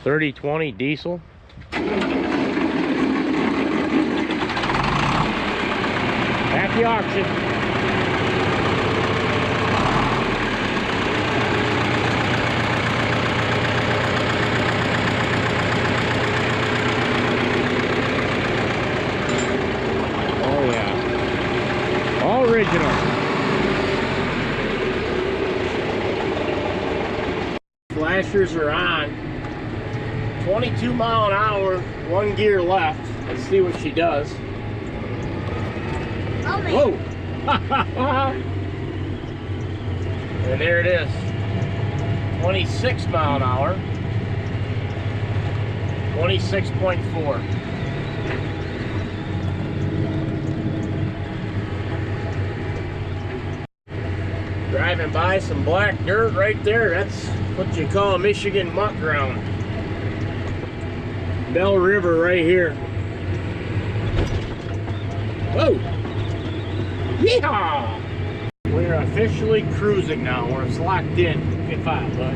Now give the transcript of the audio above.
3020 diesel. At the auction. Oh yeah. All original. Flashers are on. 22 mile an hour, one gear left. Let's see what she does. Oh, man. Whoa! And there it is. 26 mile an hour. 26.4. Driving by some black dirt right there. That's what you call a Michigan muck ground. Bell River right here. Whoa! Yeehaw! We're officially cruising now. We're locked in. Get 5, bud.